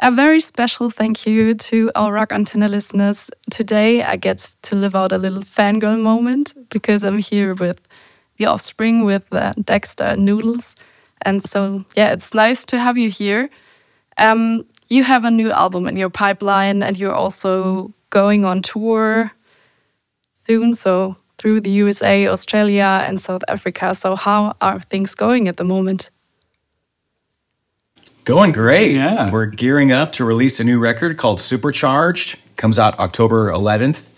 A very special thank you to our Rock Antenne listeners. Today I get to live out a little fangirl moment because I'm here with the Offspring, with Dexter and Noodles. And so, yeah, it's nice to have you here. You have a new album in your pipeline and you're also going on tour soon, so through the USA, Australia, and South Africa. So how are things going at the moment? Going great. Yeah. We're gearing up to release a new record called Supercharged. Comes out October 11th.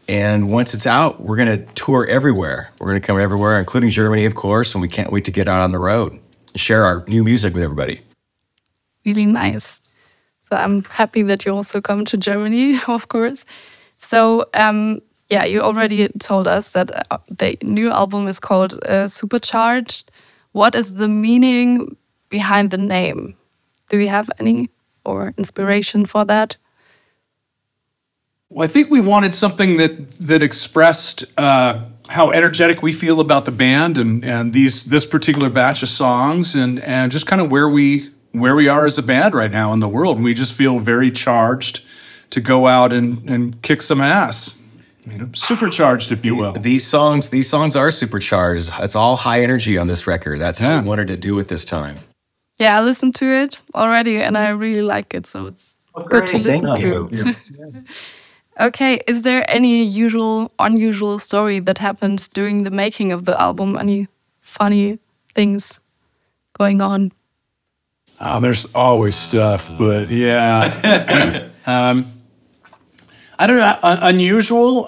And once it's out, we're going to tour everywhere. We're going to come everywhere, including Germany, of course, and we can't wait to get out on the road and share our new music with everybody. Really nice. So I'm happy that you also come to Germany, of course. So, yeah, you already told us that the new album is called Supercharged. What is the meaning behind the name? Do we have any or inspiration for that? Well, I think we wanted something that expressed how energetic we feel about the band and this particular batch of songs and just kind of where we are as a band right now in the world. And we just feel very charged to go out and kick some ass. You know, supercharged, if you will. These songs are supercharged. It's all high energy on this record. That's how we wanted to do it this time. Yeah, I listened to it already and I really like it. So it's good to listen to. Yeah. Okay, is there any unusual story that happened during the making of the album? Any funny things going on? Oh, there's always stuff, but yeah. I don't know, unusual.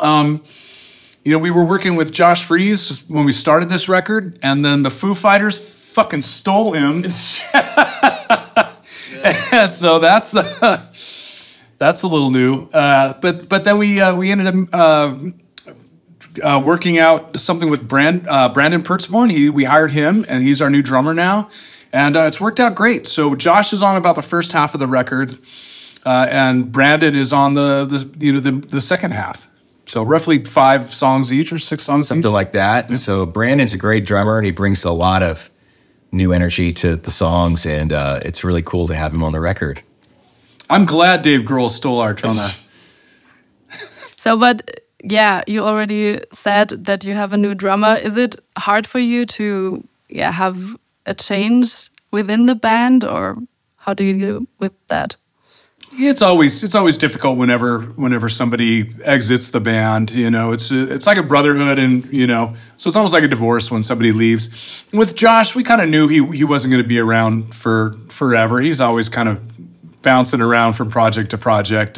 You know, we were working with Josh Freese when we started this record, and then the Foo Fighters fucking stole him. And so that's a little new. But then we ended up working out something with Brandon Pertzborn. We hired him, and he's our new drummer now. And it's worked out great. So Josh is on about the first half of the record, and Brandon is on the second half. So roughly 5 songs each or 6 songs Something each. like that. Yeah. So Brandon's a great drummer, and he brings a lot of new energy to the songs, and it's really cool to have him on the record. I'm glad Dave Grohl stole our drummer. So, but yeah, you already said that you have a new drummer. Is it hard for you to have a change within the band, or how do you deal with that? It's always difficult whenever somebody exits the band. You know, it's like a brotherhood, and so it's almost like a divorce when somebody leaves. With Josh, we kind of knew he wasn't going to be around for forever. He's always kind of bouncing around from project to project.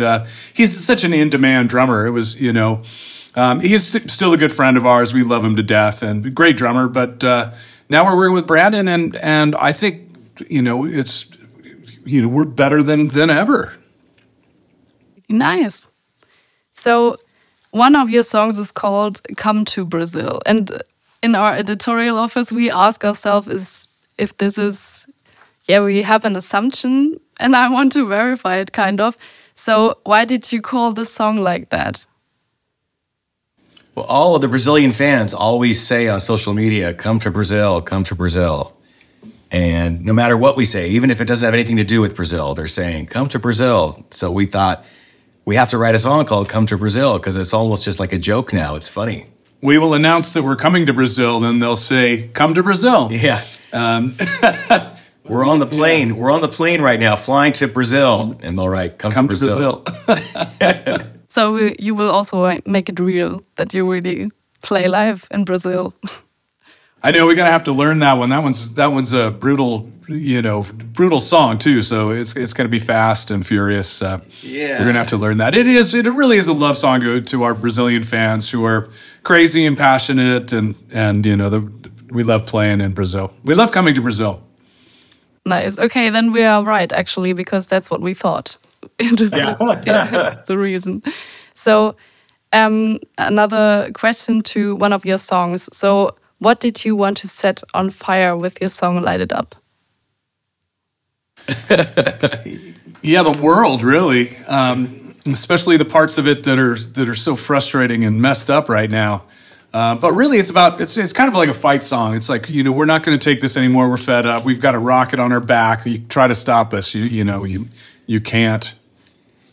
He's such an in-demand drummer. It was, he's still a good friend of ours. We love him to death, and great drummer. But now we're working with Brandon, and I think it's we're better than ever. Nice. So one of your songs is called "Come to Brazil," and in our editorial office we ask ourselves if this is we have an assumption, and I want to verify it kind of. So why did you call the song like that? Well, all of the Brazilian fans always say on social media, "Come to Brazil, come to Brazil." And no matter what we say, even if it doesn't have anything to do with Brazil, they're saying, "Come to Brazil." So we thought we have to write a song called "Come to Brazil" because it's almost just like a joke now. It's funny. We will announce that we're coming to Brazil, then they'll say, "Come to Brazil." Yeah. We're on the plane. We're on the plane right now, flying to Brazil. And they'll write, come to Brazil. So you will also make it real that you really play live in Brazil. I know we're gonna have to learn that one. That one's a brutal song too. So it's gonna be fast and furious. We're gonna have to learn that. It really is a love song to our Brazilian fans who are crazy and passionate, and we love playing in Brazil. We love coming to Brazil. Nice. Okay, then we are right actually, because that's what we thought. That's the reason. So another question to one of your songs. So what did you want to set on fire with your song Light It Up? Yeah, the world, really. Especially the parts of it that are so frustrating and messed up right now. But really, it's kind of like a fight song. It's like, we're not going to take this anymore. We're fed up. We've got a rocket on our back. You try to stop us. You you can't.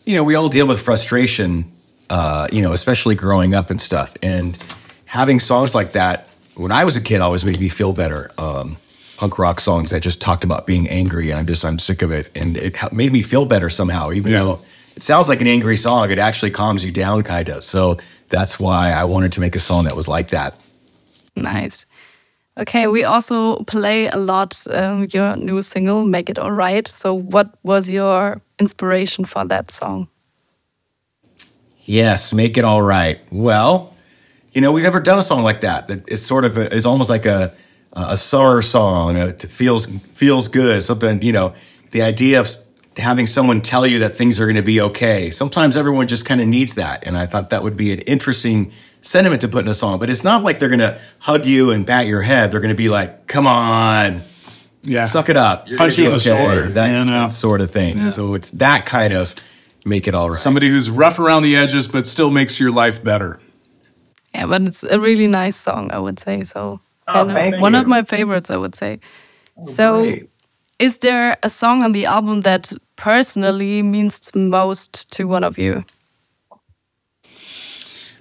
You know, we all deal with frustration, you know, especially growing up and stuff. And having songs like that, when I was a kid, always made me feel better. Punk rock songs that just talked about being angry, and I'm sick of it. And it made me feel better somehow, even though it sounds like an angry song, it actually calms you down kind of. So that's why I wanted to make a song that was like that. Nice. Okay, we also play a lot your new single, Make It Alright. So what was your inspiration for that song? Yes, Make It Alright. Well, you know, we've never done a song like that. It's sort of, it's almost like a summer song. It feels good. Something, you know, the idea of having someone tell you that things are going to be okay. Sometimes everyone just kind of needs that. And I thought that would be an interesting sentiment to put in a song. But it's not like they're going to hug you and bat your head. They're going to be like, come on, suck it up. Punch you in the shoulder. That sort of thing. Yeah. So it's that kind of Make It All Right. Somebody who's rough around the edges, but still makes your life better. Yeah, but it's a really nice song, I would say. So one of my favorites, I would say. Great. Is there a song on the album that personally means the most to one of you?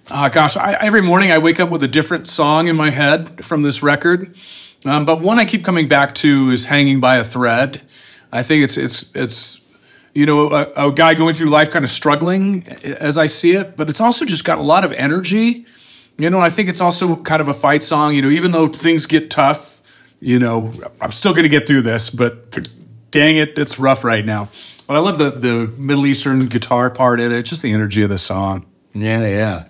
Gosh, every morning I wake up with a different song in my head from this record. But one I keep coming back to is Hanging by a Thread. I think it's you know, a guy going through life kind of struggling as I see it, but it's also just got a lot of energy. You know, I think it's also kind of a fight song. You know, even though things get tough, you know, I'm still going to get through this, but dang it, it's rough right now. But I love the Middle Eastern guitar part in it, just the energy of the song. Yeah.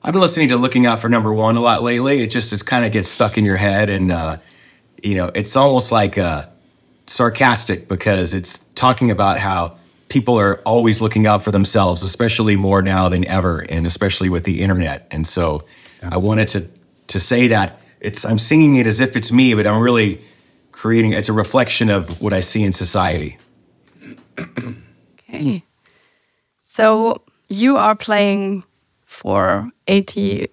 I've been listening to Looking Out for Number One a lot lately. It kind of gets stuck in your head, and you know, it's almost like sarcastic because it's talking about how people are always looking out for themselves, especially more now than ever, and especially with the internet. And so I wanted to say that I'm singing it as if it's me, but I'm really creating, it's a reflection of what I see in society. Okay. So you are playing for 38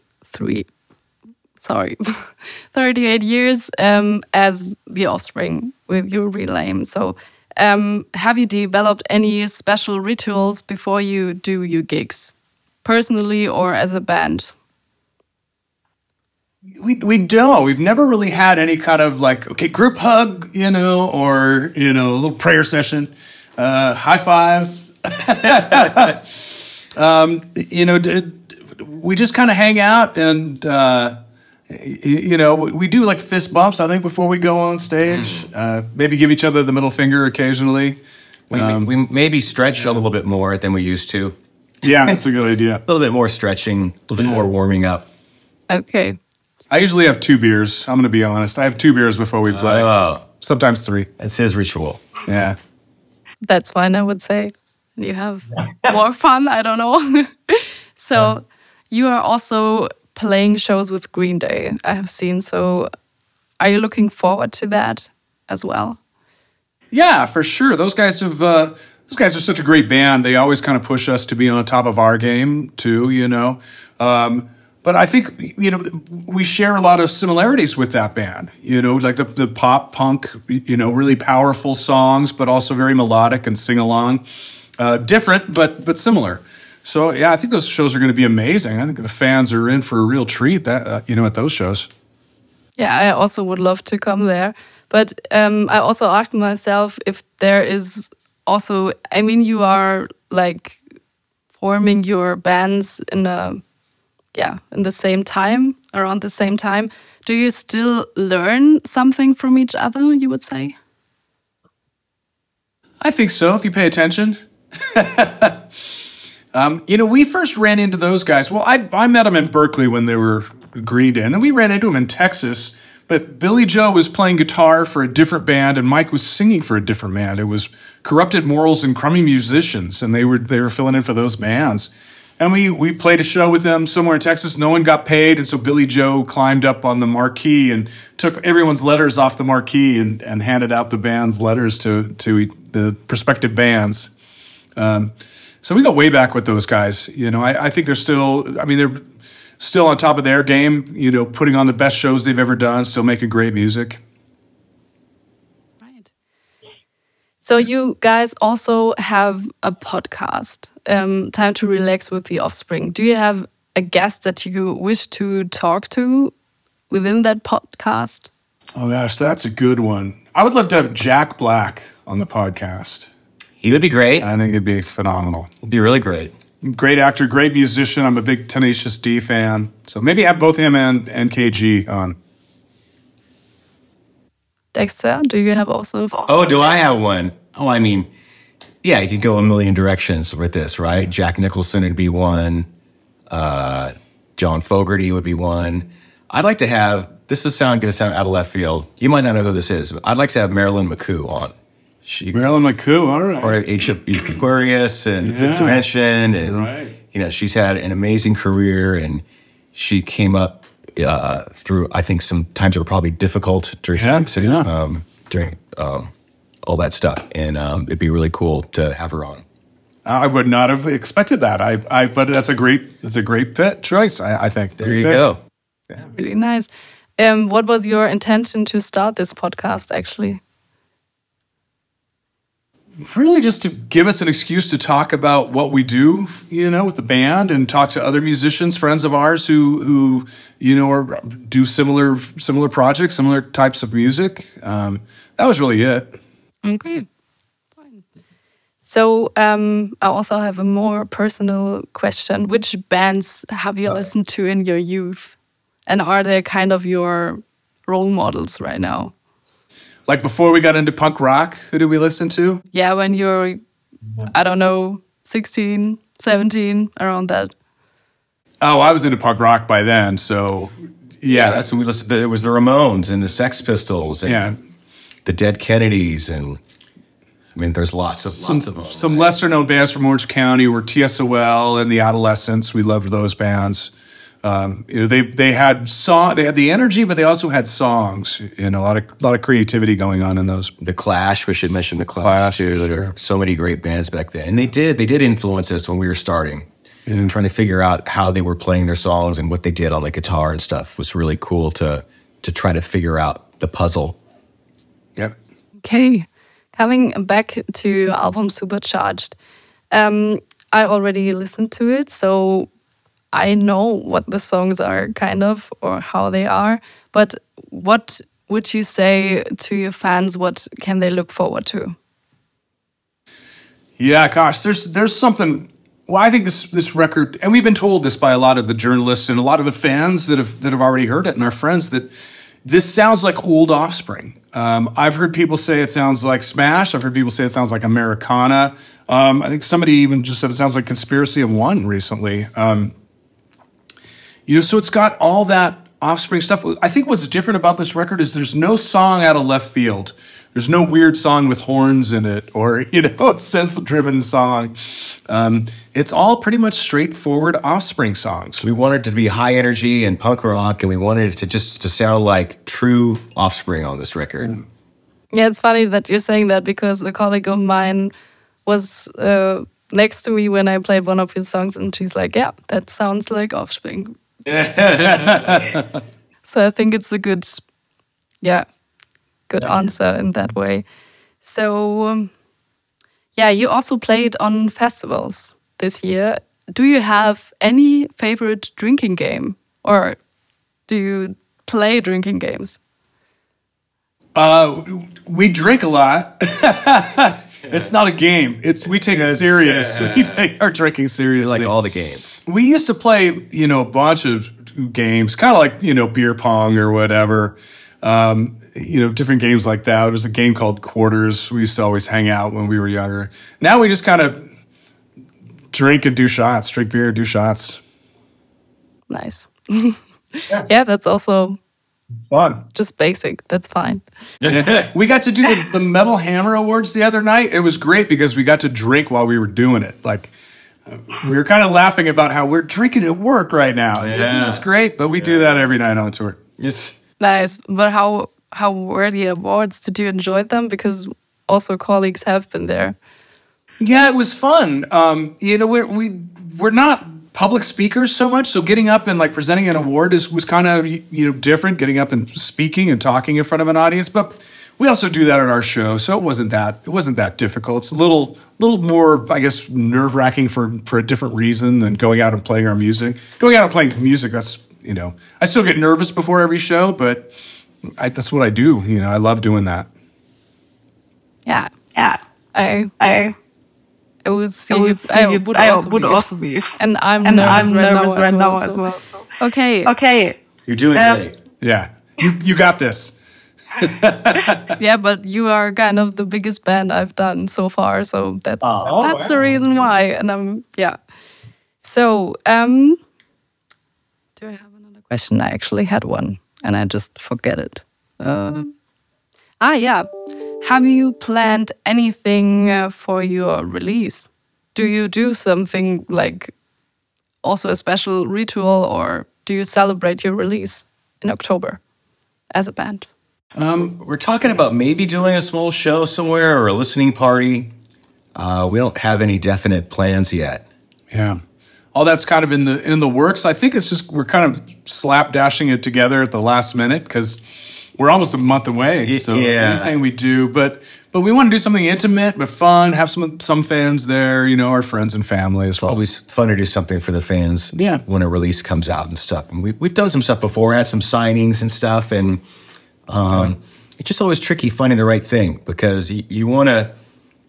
years as The Offspring with your real name. So have you developed any special rituals before you do your gigs, personally or as a band? We don't. We've never really had any kind of like, okay, group hug, you know, or, you know, a little prayer session, high fives. You know, we just kind of hang out and, you know, we do like fist bumps, I think, before we go on stage. Maybe give each other the middle finger occasionally. We maybe stretch a little bit more than we used to. Yeah, that's a good idea. A little bit more stretching, a little bit more warming up. Okay. I usually have 2 beers. I'm going to be honest. I have 2 beers before we play. Sometimes 3. That's his ritual. Yeah. That's fine, I would say. You have more fun, I don't know. So you are also playing shows with Green Day, I have seen. So are you looking forward to that as well? Yeah, for sure. Those guys are such a great band. They always kind of push us to be on top of our game too, you know. But I think, you know, we share a lot of similarities with that band, you know, like the pop punk, you know, really powerful songs, but also very melodic and sing along. Different, but similar. So, yeah, I think those shows are going to be amazing. I think the fans are in for a real treat, you know, at those shows. Yeah, I also would love to come there. But I also asked myself if there is also, I mean, you are like forming your bands in the same time, around the same time. Do you still learn something from each other, you would say? I think so, if you pay attention. You know, we first ran into those guys. Well, I met them in Berkeley when they were Green Day, and then we ran into them in Texas. But Billy Joe was playing guitar for a different band, and Mike was singing for a different band. It was Corrupted Morals and Crummy Musicians, and they were filling in for those bands. And we played a show with them somewhere in Texas. No one got paid, and so Billy Joe climbed up on the marquee and took everyone's letters off the marquee and handed out the band's letters to the prospective bands. So we go way back with those guys. You know, I think they're still on top of their game, you know, putting on the best shows they've ever done, still making great music. Right. So you guys also have a podcast, Time to Relax with the Offspring. Do you have a guest that you wish to talk to within that podcast? Oh gosh, that's a good one. I would love to have Jack Black on the podcast. He would be great. I think it'd be phenomenal. It'd be really great. Great actor, great musician. I'm a big Tenacious D fan. So maybe have both him and KG on. Dexter, do you have also? Oh, do I have one? Oh, I mean, yeah, you could go a million directions with this, right? Jack Nicholson would be one. John Fogerty would be one. I'd like to have, this is going to sound out of left field. You might not know who this is, but I'd like to have Marilyn McCoo on. Marilyn McCoo, all right. Or Age of Aquarius and Fifth Dimension. And, right. You know, she's had an amazing career, and she came up through, I think, some times that were probably difficult during all that stuff. And it'd be really cool to have her on. I would not have expected that. But that's a great fit choice, I think. There you go. Yeah. Really nice. What was your intention to start this podcast, actually? Really just to give us an excuse to talk about what we do, you know, with the band, and talk to other musicians, friends of ours who you know, do similar projects, similar types of music. That was really it. Okay. Fine. So I also have a more personal question. Which bands have you listened to in your youth? And are they kind of your role models right now? Like before we got into punk rock, who did we listen to? Yeah, when you're, I don't know, 16, 17, around that. Oh, I was into punk rock by then, so yeah, that's when we listened to. It was the Ramones and the Sex Pistols and the Dead Kennedys, and I mean, there's lots of them. Some lesser known bands from Orange County were TSOL and the Adolescents. We loved those bands. You know, they had the energy, but they also had songs. You know, a lot of creativity going on in those. The Clash, we should mention the Clash too. There are so many great bands back then, and they did influence us when we were starting. And trying to figure out how they were playing their songs and what they did on the guitar and stuff was really cool to try to figure out the puzzle. Yep. Okay, coming back to your album Supercharged, I already listened to it, so I know what the songs are kind of, or how they are, but what would you say to your fans? What can they look forward to? Yeah, gosh, there's something. Well, I think this record, and we've been told this by a lot of the journalists and a lot of the fans that have already heard it, and our friends, that this sounds like old Offspring. I've heard people say it sounds like Smash. I've heard people say it sounds like Americana. I think somebody even just said it sounds like Conspiracy of One recently. You know, so it's got all that Offspring stuff. I think what's different about this record is there's no song out of left field. There's no weird song with horns in it, or, you know, a synth-driven song. It's all pretty much straightforward Offspring songs. We wanted it to be high energy and punk rock, and we wanted it to sound like true Offspring on this record. Yeah, it's funny that you're saying that, because a colleague of mine was next to me when I played one of his songs, and she's like, yeah, that sounds like Offspring. So I think it's a good answer in that way. So, you also played on festivals this year. Do you have any favorite drinking game, or do you play drinking games? We drink a lot. It's not a game. We take it serious. We take our drinking seriously. Like all the games. We used to play, you know, a bunch of games, kind of like, you know, beer pong or whatever. You know, different games like that. There was a game called Quarters. We used to always hang out when we were younger. Now we just kind of drink and do shots, drink beer, do shots. Nice. Yeah, that's also... It's fun. Just basic. That's fine. We got to do the Metal Hammer Awards the other night. It was great because we got to drink while we were doing it. Like, we were kind of laughing about how we're drinking at work right now. Yeah. Isn't this great? But we do that every night on tour. Yes. Nice. But how were the awards? Did you enjoy them? Because also colleagues have been there. Yeah, it was fun. You know, we're not public speakers so much, so getting up and like presenting an award was kind of, you know, different, getting up and speaking and talking in front of an audience. But we also do that at our show, so it wasn't that difficult. It's a little more, I guess, nerve-wracking for a different reason than going out and playing our music. Going out and playing music, that's, I still get nervous before every show, but that's what I do. I love doing that. Yeah. I would see. I would also be. And I'm nervous right now as well. So. Okay. You're doing great. Yeah, you got this. Yeah, but you are kind of the biggest band I've done so far, so that's the reason why. And So, do I have another question? I actually had one, and I just forget it. Yeah. Have you planned anything for your release? Do you do something like also a special ritual, or do you celebrate your release in October as a band? We're talking about maybe doing a small show somewhere or a listening party. We don't have any definite plans yet. Yeah. All that's kind of in the works. I think it's just we're kind of slapdashing it together at the last minute because we're almost a month away. So anything we do, but we want to do something intimate but fun. Have some fans there, our friends and family as well. It's always fun to do something for the fans. Yeah. When a release comes out and stuff. And we've done some stuff before, had some signings and stuff, and it's just always tricky finding the right thing because you want to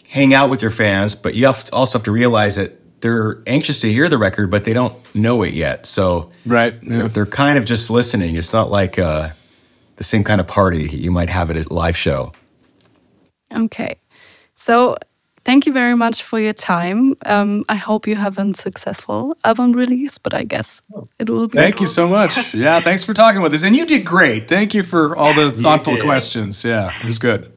hang out with your fans, but you also have to realize that they're anxious to hear the record, but they don't know it yet. So they're kind of just listening. It's not like the same kind of party you might have at a live show. Okay. So thank you very much for your time. I hope you have a successful album release, but I guess it will be. Thank you so much. Yeah, thanks for talking with us. And you did great. Thank you for all the thoughtful questions. Yeah, it was good.